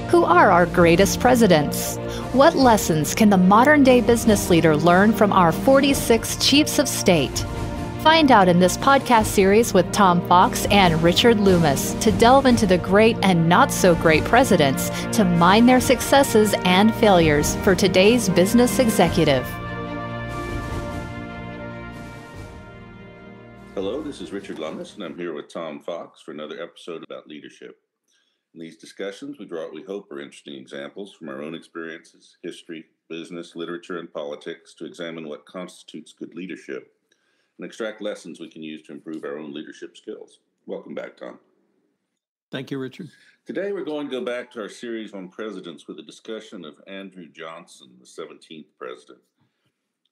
Who are our greatest presidents? What lessons can the modern-day business leader learn from our 46 chiefs of state? Find out in this podcast series with Tom Fox and Richard Lummis to delve into the great and not-so-great presidents to mine their successes and failures for today's business executive. Hello, this is Richard Lummis, and I'm here with Tom Fox for another episode about leadership. In these discussions, we draw what we hope are interesting examples from our own experiences, history, business, literature, and politics to examine what constitutes good leadership and extract lessons we can use to improve our own leadership skills. Welcome back, Tom. Thank you, Richard. Today, we're going to go back to our series on presidents with a discussion of Andrew Johnson, the 17th president.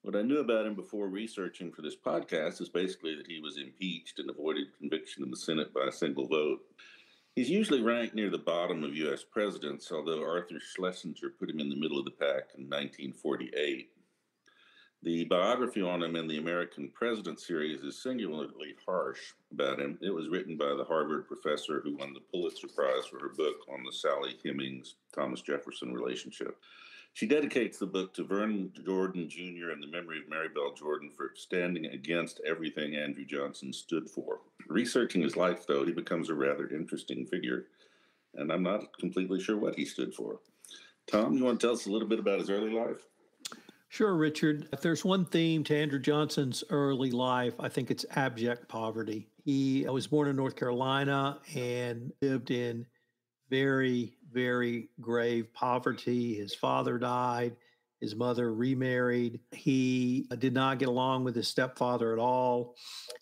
What I knew about him before researching for this podcast is basically that he was impeached and avoided conviction in the Senate by a single vote. He's usually ranked near the bottom of U.S. presidents, although Arthur Schlesinger put him in the middle of the pack in 1948. The biography on him in the American President series is singularly harsh about him. It was written by the Harvard professor who won the Pulitzer Prize for her book on the Sally Hemings-Thomas Jefferson relationship. She dedicates the book to Vernon Jordan Jr. in the memory of Mary Bell Jordan for standing against everything Andrew Johnson stood for. Researching his life, though, he becomes a rather interesting figure, and I'm not completely sure what he stood for. Tom, you want to tell us a little bit about his early life? Sure, Richard. If there's one theme to Andrew Johnson's early life, I think it's abject poverty. He was born in North Carolina and lived in very, very grave poverty. His father died. His mother remarried. He did not get along with his stepfather at all.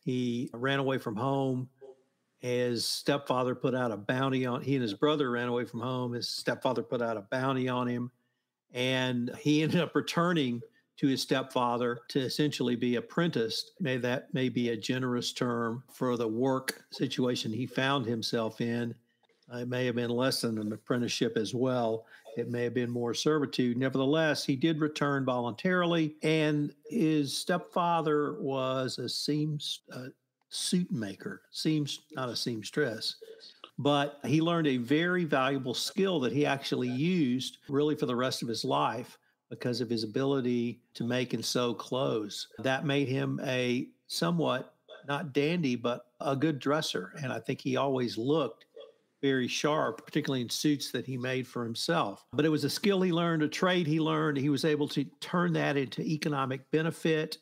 He ran away from home. His stepfather put out a bounty on, he and his brother ran away from home. His stepfather put out a bounty on him. And he ended up returning to his stepfather to essentially be apprenticed. That may be a generous term for the work situation he found himself in. It may have been less than an apprenticeship as well. It may have been more servitude. Nevertheless, he did return voluntarily, and his stepfather was a suit maker, not a seamstress. But he learned a very valuable skill that he actually used really for the rest of his life because of his ability to make and sew clothes. That made him a somewhat, not dandy, but a good dresser. And I think he always looked very sharp, particularly in suits that he made for himself. But it was a skill he learned, a trade he learned. He was able to turn that into economic benefit.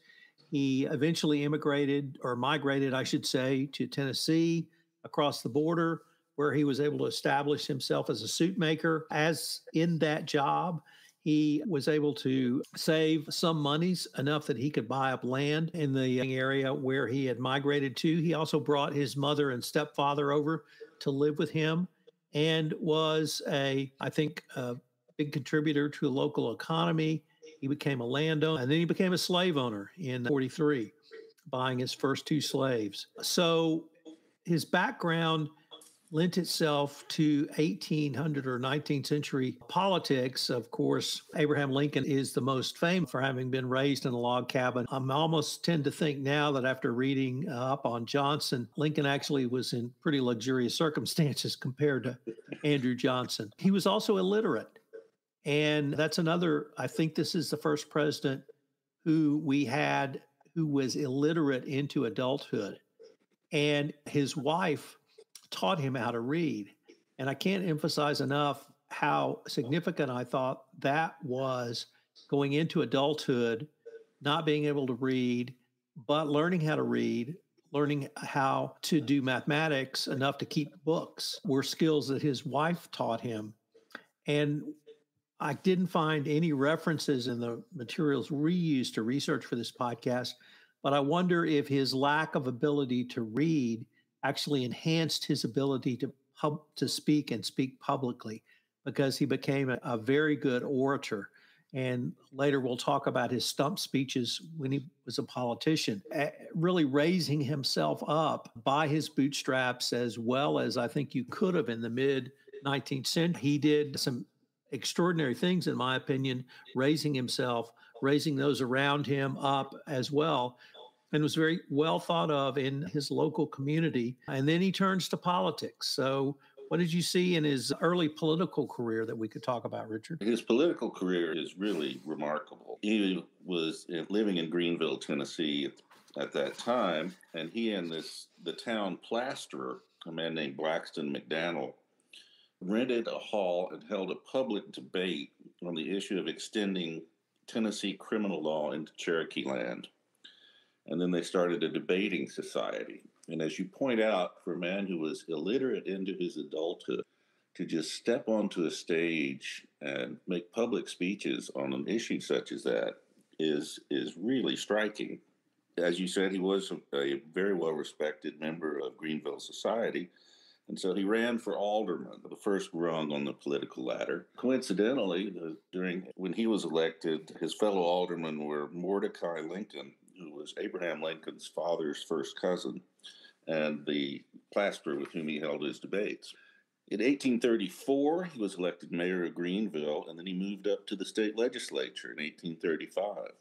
He eventually migrated, I should say, to Tennessee across the border, where he was able to establish himself as a suit maker. As in that job, he was able to save some monies, enough that he could buy up land in the area where he had migrated to. He also brought his mother and stepfather over to live with him and was a big contributor to the local economy. He became a landowner, and then he became a slave owner in 1943, buying his first 2 slaves. So his background lent itself to 1800 or 19th century politics. Of course, Abraham Lincoln is the most famous for having been raised in a log cabin. I almost tend to think now that after reading up on Johnson, Lincoln actually was in pretty luxurious circumstances compared to Andrew Johnson. He was also illiterate. And that's another, I think this is the first president who we had who was illiterate into adulthood. And his wife taught him how to read. And I can't emphasize enough how significant I thought that was going into adulthood, not being able to read, but learning how to read, learning how to do mathematics enough to keep books were skills that his wife taught him. And I didn't find any references in the materials we used to research for this podcast, but I wonder if his lack of ability to read actually enhanced his ability to speak and speak publicly, because he became a very good orator. And later we'll talk about his stump speeches when he was a politician, really raising himself up by his bootstraps as well as I think you could have in the mid-19th century. He did some extraordinary things, in my opinion, raising himself, raising those around him up as well, and was very well thought of in his local community. And then he turns to politics. So What did you see in his early political career that we could talk about, Richard? His political career is really remarkable. He was living in Greenville, Tennessee at that time, and he and the town plasterer, a man named Blackston McDaniel, rented a hall and held a public debate on the issue of extending Tennessee criminal law into Cherokee land. And then they started a debating society. And as you point out, for a man who was illiterate into his adulthood, to just step onto a stage and make public speeches on an issue such as that is really striking. As you said, he was a very well-respected member of Greenville society. And so he ran for alderman, the first rung on the political ladder. Coincidentally, when he was elected, his fellow aldermen were Mordecai Lincoln, who was Abraham Lincoln's father's first cousin, and the plasterer with whom he held his debates. In 1834, he was elected mayor of Greenville, and then he moved up to the state legislature in 1835.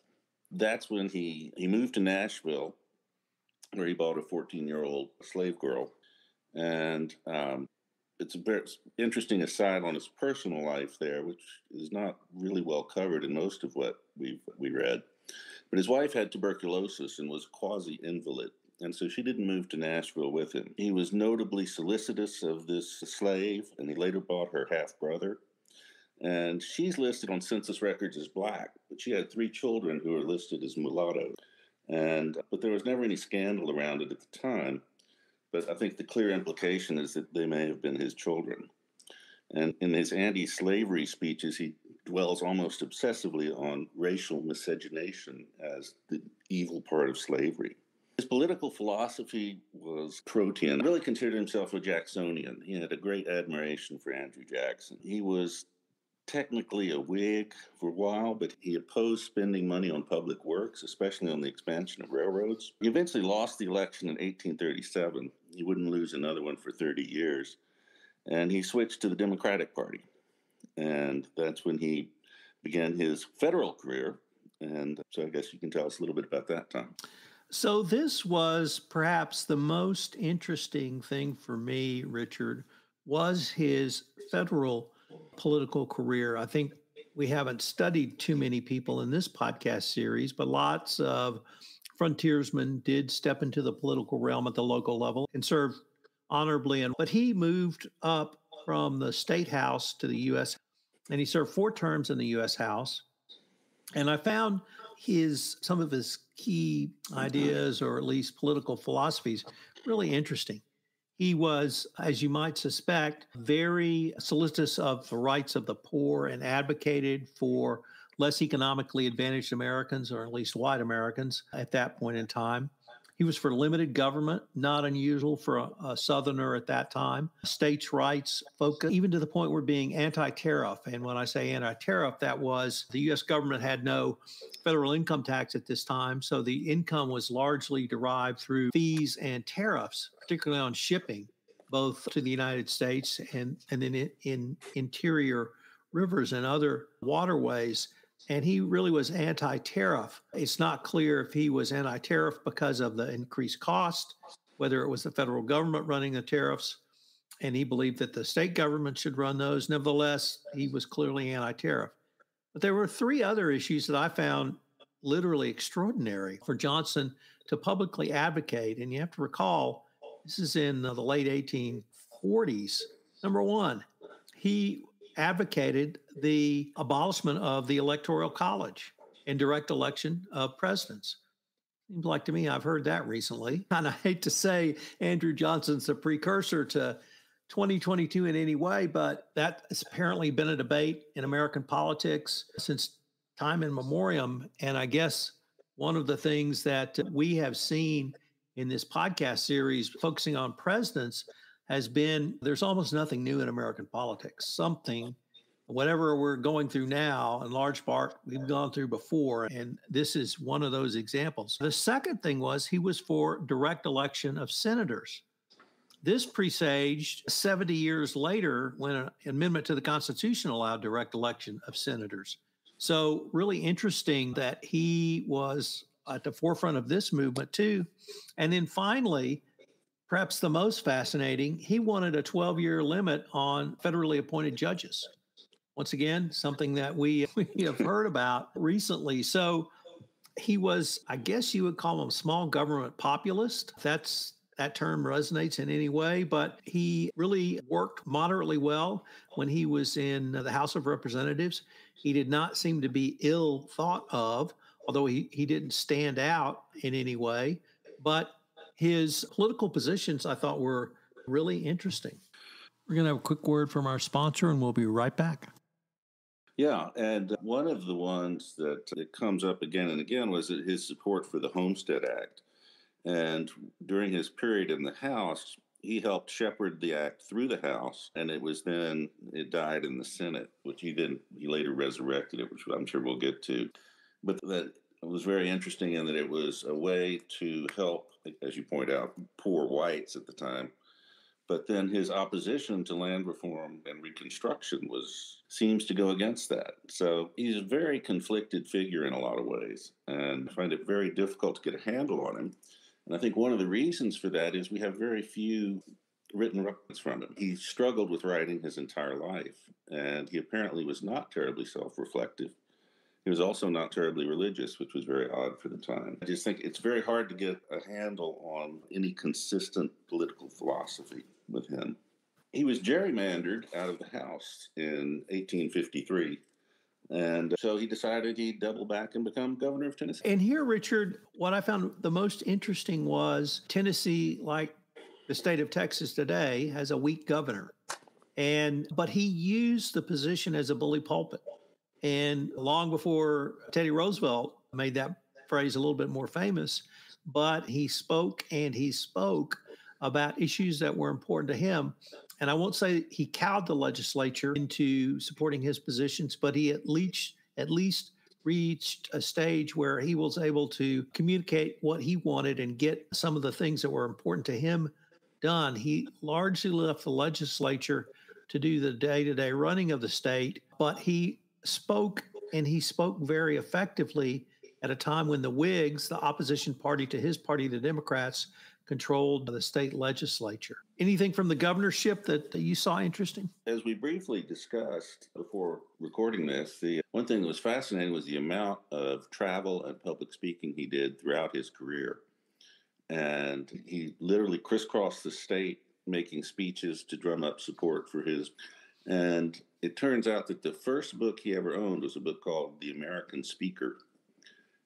That's when he moved to Nashville, where he bought a 14-year-old slave girl. And it's a very interesting aside on his personal life there, which is not really well covered in most of what we read. But his wife had tuberculosis and was quasi-invalid, and so she didn't move to Nashville with him. He was notably solicitous of this slave, and he later bought her half-brother. And she's listed on census records as Black, but she had 3 children who were listed as mulattoes. But there was never any scandal around it at the time. But I think the clear implication is that they may have been his children. And in his anti-slavery speeches, he dwells almost obsessively on racial miscegenation as the evil part of slavery. His political philosophy was protean. He really considered himself a Jacksonian. He had a great admiration for Andrew Jackson. He was technically a Whig for a while, but he opposed spending money on public works, especially on the expansion of railroads. He eventually lost the election in 1837. He wouldn't lose another one for 30 years. And he switched to the Democratic Party. And that's when he began his federal career. And so I guess you can tell us a little bit about that, Tom. So this was perhaps the most interesting thing for me, Richard, was his federal political career. I think we haven't studied too many people in this podcast series, but lots of frontiersmen did step into the political realm at the local level and serve honorably. But he moved up from the state house to the U.S., and he served 4 terms in the U.S. House. And I found some of his key ideas, or at least political philosophies, really interesting. He was, as you might suspect, very solicitous of the rights of the poor and advocated for less economically advantaged Americans, or at least white Americans at that point in time. He was for limited government, not unusual for a Southerner at that time. States' rights focus, even to the point where being anti-tariff. And when I say anti-tariff, that was the U.S. government had no federal income tax at this time. So the income was largely derived through fees and tariffs, particularly on shipping, both to the United States and then in interior rivers and other waterways. And he really was anti-tariff. It's not clear if he was anti-tariff because of the increased cost, whether it was the federal government running the tariffs, and he believed that the state government should run those. Nevertheless, he was clearly anti-tariff. But there were 3 other issues that I found literally extraordinary for Johnson to publicly advocate. And you have to recall, this is in the late 1840s. Number 1, he advocated the abolishment of the Electoral College and direct election of presidents. Seems like to me, I've heard that recently. And I hate to say Andrew Johnson's a precursor to 2022 in any way, but that has apparently been a debate in American politics since time immemorial. And I guess one of the things that we have seen in this podcast series focusing on presidents has been there's almost nothing new in American politics. Something, whatever we're going through now, in large part, we've gone through before. And this is one of those examples. The second thing was he was for direct election of senators. This presaged 70 years later when an amendment to the Constitution allowed direct election of senators. So really interesting that he was at the forefront of this movement too. And then finally, perhaps the most fascinating, he wanted a 12-year limit on federally appointed judges. Once again, something that we have heard about recently. So he was, I guess you would call him a small government populist. If that term resonates in any way, but he really worked moderately well when he was in the House of Representatives. He did not seem to be ill thought of, although he didn't stand out in any way. But his political positions, I thought, were really interesting. We're going to have a quick word from our sponsor, and we'll be right back. Yeah, and one of the ones that comes up again and again was his support for the Homestead Act. And during his period in the House, he helped shepherd the act through the House, and it died in the Senate, which he later resurrected it, which I'm sure we'll get to. But that was very interesting in that it was a way to help, as you point out, poor whites at the time. But then his opposition to land reform and Reconstruction seems to go against that. So he's a very conflicted figure in a lot of ways, and I find it very difficult to get a handle on him. And I think one of the reasons for that is we have very few written records from him. He struggled with writing his entire life, and he apparently was not terribly self-reflective. He was also not terribly religious, which was very odd for the time. I just think it's very hard to get a handle on any consistent political philosophy with him. He was gerrymandered out of the House in 1853. And so he decided he'd double back and become governor of Tennessee. And here, Richard, what I found the most interesting was Tennessee, like the state of Texas today, has a weak governor. But he used the position as a bully pulpit. And long before Teddy Roosevelt made that phrase a little bit more famous, but he spoke about issues that were important to him. And I won't say he cowed the legislature into supporting his positions, but he at least reached a stage where he was able to communicate what he wanted and get some of the things that were important to him done. He largely left the legislature to do the day-to-day running of the state, but he spoke very effectively at a time when the Whigs, the opposition party to his party, the Democrats, controlled the state legislature. Anything from the governorship that you saw interesting? As we briefly discussed before recording this, the one thing that was fascinating was the amount of travel and public speaking he did throughout his career. And he literally crisscrossed the state making speeches to drum up support for his. And it turns out that the first book he ever owned was a book called The American Speaker.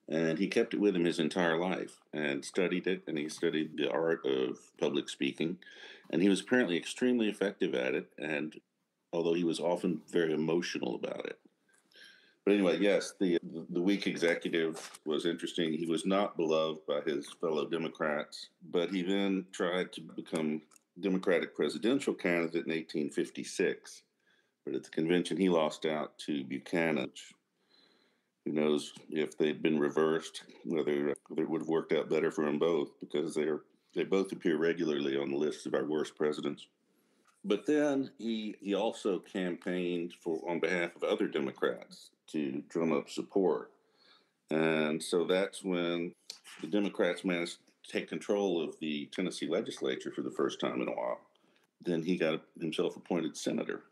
And he kept it with him his entire life and studied it, and he studied the art of public speaking. And he was apparently extremely effective at it, and although he was often very emotional about it. But anyway, yes, the weak executive was interesting. He was not beloved by his fellow Democrats, but he then tried to become Democratic presidential candidate in 1856. But at the convention, he lost out to Buchanan. Who knows if they'd been reversed, whether it would have worked out better for them both, because they both appear regularly on the list of our worst presidents. But then he also campaigned on behalf of other Democrats to drum up support. And so that's when the Democrats managed to take control of the Tennessee legislature for the first time in a while. Then he got himself appointed senator.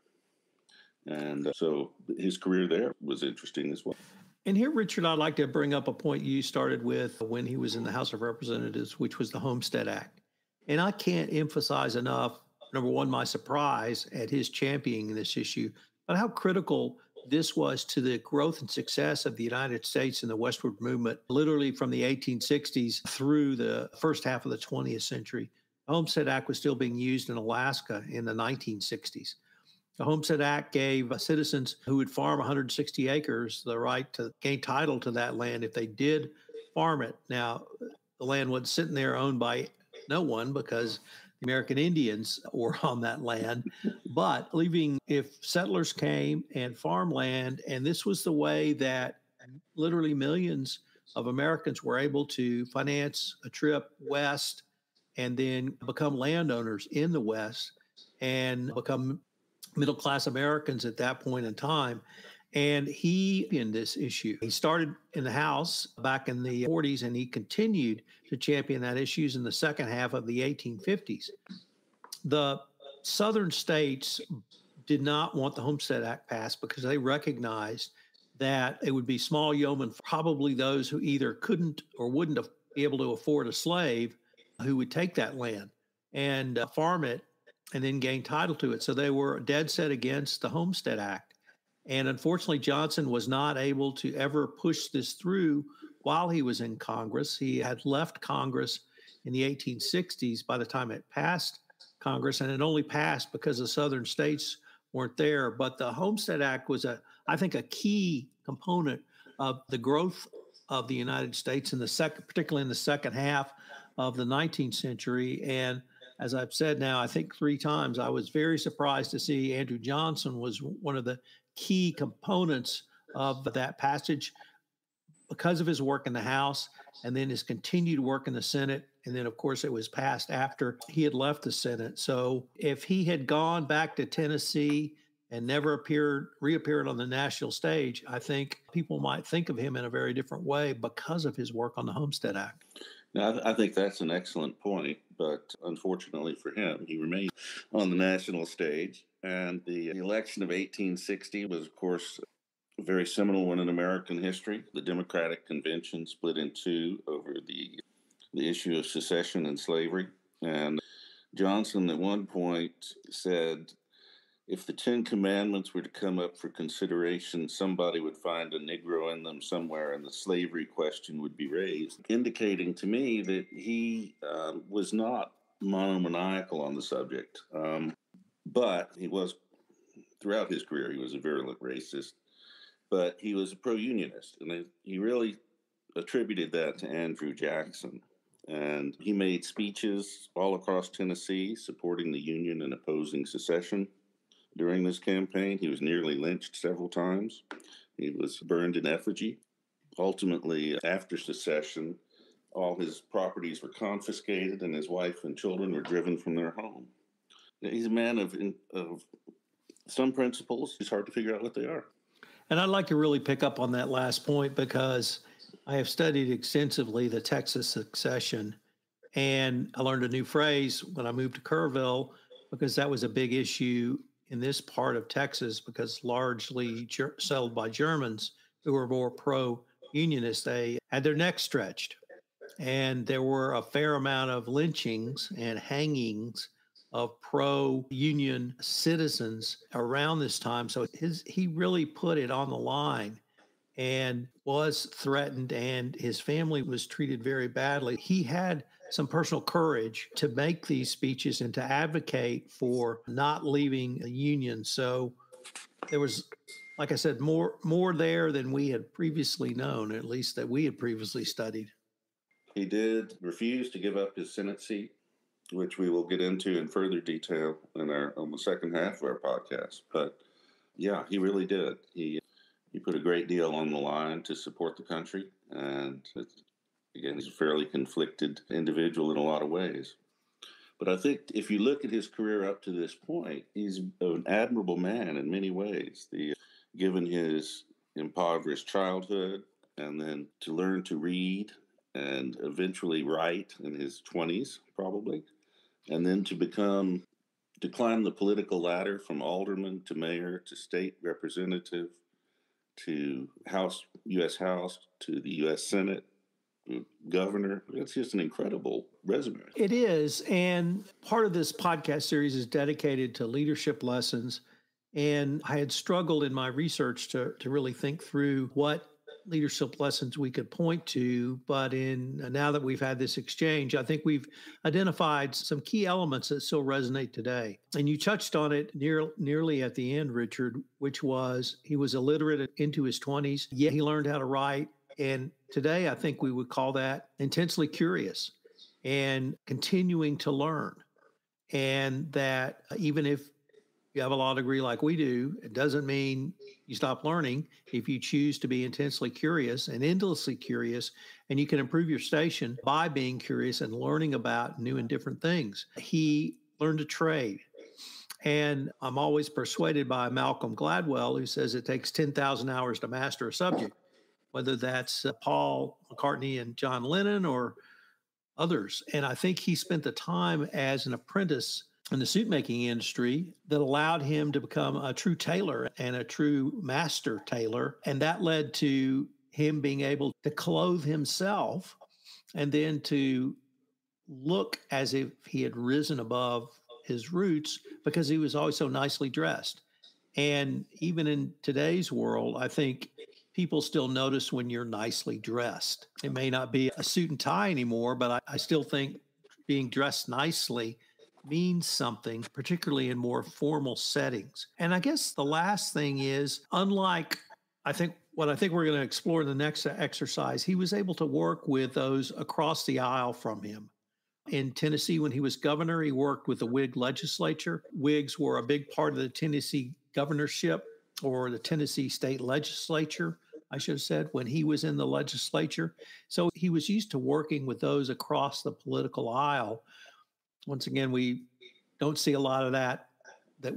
And so his career there was interesting as well. And here, Richard, I'd like to bring up a point you started with when he was in the House of Representatives, which was the Homestead Act. And I can't emphasize enough, number one, my surprise at his championing this issue, but how critical this was to the growth and success of the United States and the westward movement, literally from the 1860s through the first half of the 20th century. The Homestead Act was still being used in Alaska in the 1960s. The Homestead Act gave citizens who would farm 160 acres the right to gain title to that land if they did farm it. Now, the land wasn't sitting there owned by no one because the American Indians were on that land, but leaving if settlers came and farmland, and this was the way that literally millions of Americans were able to finance a trip west and then become landowners in the West and become middle-class Americans at that point in time. And he in this issue. He started in the House back in the 40s, and he continued to champion that issues in the second half of the 1850s. The southern states did not want the Homestead Act passed because they recognized that it would be small yeomen, probably those who either couldn't or wouldn't be able to afford a slave, who would take that land and farm it and then gain title to it. So they were dead set against the Homestead Act. And unfortunately, Johnson was not able to ever push this through while he was in Congress. He had left Congress in the 1860s by the time it passed Congress, and it only passed because the southern states weren't there. But the Homestead Act was, I think, a key component of the growth of the United States in particularly in the second half of the 19th century. And as I've said now, I think 3 times, I was very surprised to see Andrew Johnson was one of the key components of that passage because of his work in the House and then his continued work in the Senate. And then, of course, it was passed after he had left the Senate. So if he had gone back to Tennessee and never reappeared on the national stage, I think people might think of him in a very different way because of his work on the Homestead Act. Now, I think that's an excellent point, but unfortunately for him, he remained on the national stage. And the election of 1860 was, of course, a very seminal one in American history. The Democratic Convention split in two over the issue of secession and slavery. And Johnson at one point said, if the 10 Commandments were to come up for consideration, somebody would find a Negro in them somewhere and the slavery question would be raised, indicating to me that he was not monomaniacal on the subject. But he was, throughout his career, he was a virulent racist, but he was a pro-unionist. And he really attributed that to Andrew Jackson. And he made speeches all across Tennessee supporting the Union and opposing secession. During this campaign, he was nearly lynched several times. He was burned in effigy. Ultimately, after secession, all his properties were confiscated and his wife and children were driven from their home. He's a man of some principles. It's hard to figure out what they are. And I'd like to really pick up on that last point because I have studied extensively the Texas succession, and I learned a new phrase when I moved to Kerrville because that was a big issue in this part of Texas because largely settled by Germans who were more pro-unionist. They had their necks stretched, and there were a fair amount of lynchings and hangings of pro-union citizens around this time. So he really put it on the line and was threatened, and his family was treated very badly. He had some personal courage to make these speeches and to advocate for not leaving the Union. So there was, like I said, more there than we had previously known, at least that we had previously studied. He did refuse to give up his Senate seat, which we will get into in further detail on the second half of our podcast. But yeah, he really did. He put a great deal on the line to support the country. And again, he's a fairly conflicted individual in a lot of ways. But I think if you look at his career up to this point, he's an admirable man in many ways. Given his impoverished childhood and then to learn to read and eventually write in his 20s, probably, and then to climb the political ladder from alderman to mayor to state representative to U.S. House to the U.S. Senate, governor. It's just an incredible resume. It is. And part of this podcast series is dedicated to leadership lessons. And I had struggled in my research to really think through what leadership lessons we could point to. But now that we've had this exchange, I think we've identified some key elements that still resonate today. And you touched on it nearly at the end, Richard, which was he was illiterate into his 20s, yet he learned how to write. And today, I think we would call that intensely curious and continuing to learn. And that even if you have a law degree like we do, it doesn't mean you stop learning if you choose to be intensely curious and endlessly curious, and you can improve your station by being curious and learning about new and different things. He learned to trade, And I'm always persuaded by Malcolm Gladwell, who says it takes 10,000 hours to master a subject, whether that's Paul McCartney and John Lennon or others. And I think he spent the time as an apprentice in the suit making industry that allowed him to become a true tailor and a true master tailor. And that led to him being able to clothe himself and then to look as if he had risen above his roots because he was always so nicely dressed. And even in today's world, I think people still notice when you're nicely dressed. It may not be a suit and tie anymore, but I still think being dressed nicely means something, particularly in more formal settings. And I guess the last thing is, unlike what I think we're going to explore in the next exercise, he was able to work with those across the aisle from him. In Tennessee, when he was governor, he worked with the Whig legislature. Whigs were a big part of the Tennessee governorship, or the Tennessee state legislature, I should have said, when he was in the legislature. So he was used to working with those across the political aisle. Once again, we don't see a lot of that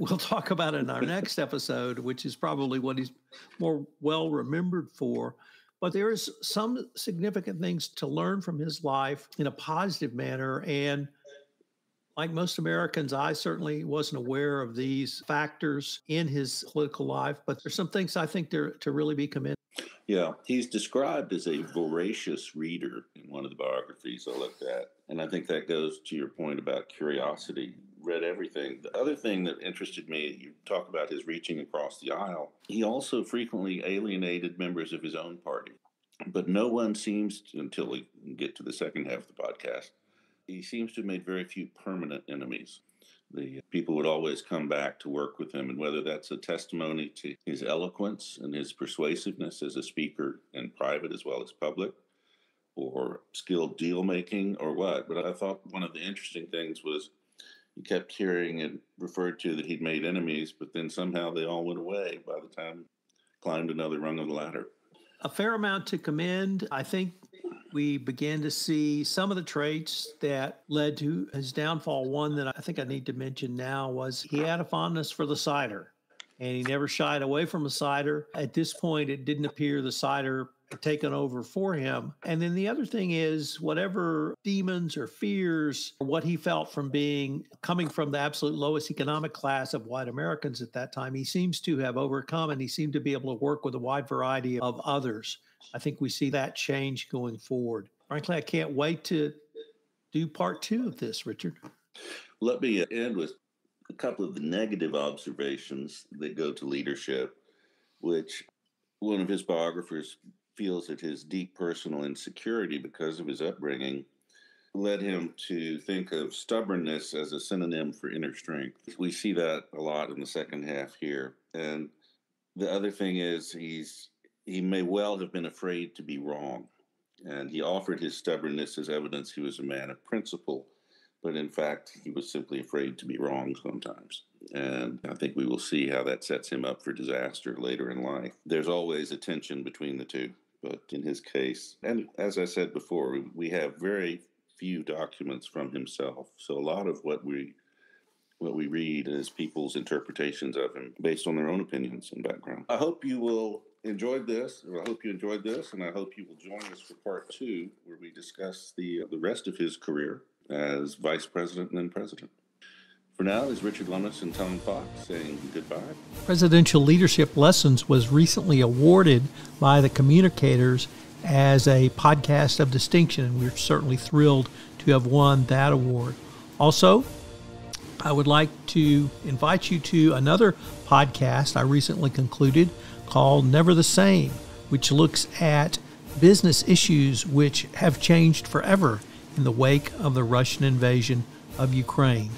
we'll talk about in our next episode, which is probably what he's more well remembered for. But there is some significant things to learn from his life in a positive manner. And like most Americans, I certainly wasn't aware of these factors in his political life, but there's some things I think to really be commended. Yeah, he's described as a voracious reader in one of the biographies I looked at. And I think that goes to your point about curiosity. Read everything. The other thing that interested me, you talk about his reaching across the aisle. He also frequently alienated members of his own party. But no one seems to, until we get to the second half of the podcast, he seems to have made very few permanent enemies. The people would always come back to work with him, and whether that's a testimony to his eloquence and his persuasiveness as a speaker in private as well as public, or skilled deal making, or what. But I thought one of the interesting things was you kept hearing it referred to that he'd made enemies, but then somehow they all went away by the time he climbed another rung of the ladder. A fair amount to commend. I think we began to see some of the traits that led to his downfall. One that I think I need to mention now was he had a fondness for the cider, and he never shied away from a cider. At this point, it didn't appear the cider had taken over for him. And then the other thing is, whatever demons or fears, or what he felt from coming from the absolute lowest economic class of white Americans at that time, he seems to have overcome, and he seemed to be able to work with a wide variety of others. I think we see that change going forward. Frankly, I can't wait to do part 2 of this, Richard. Let me end with a couple of the negative observations that go to leadership, which one of his biographers feels that his deep personal insecurity because of his upbringing led him to think of stubbornness as a synonym for inner strength. We see that a lot in the second half here. And the other thing is he may well have been afraid to be wrong. And he offered his stubbornness as evidence he was a man of principle, but in fact, he was simply afraid to be wrong sometimes. And I think we will see how that sets him up for disaster later in life. There's always a tension between the two, but in his case, and as I said before, we have very few documents from himself. So a lot of what we read is people's interpretations of him based on their own opinions and background. I hope you will enjoy this, or I hope you enjoyed this, and I hope you will join us for part 2, where we discuss the rest of his career as vice president and then president. For now, is Richard Lummis and Tom Fox saying goodbye. Presidential Leadership Lessons was recently awarded by the Communicators as a podcast of distinction, and we're certainly thrilled to have won that award. Also, I would like to invite you to another podcast I recently concluded called Never the Same, which looks at business issues which have changed forever in the wake of the Russian invasion of Ukraine.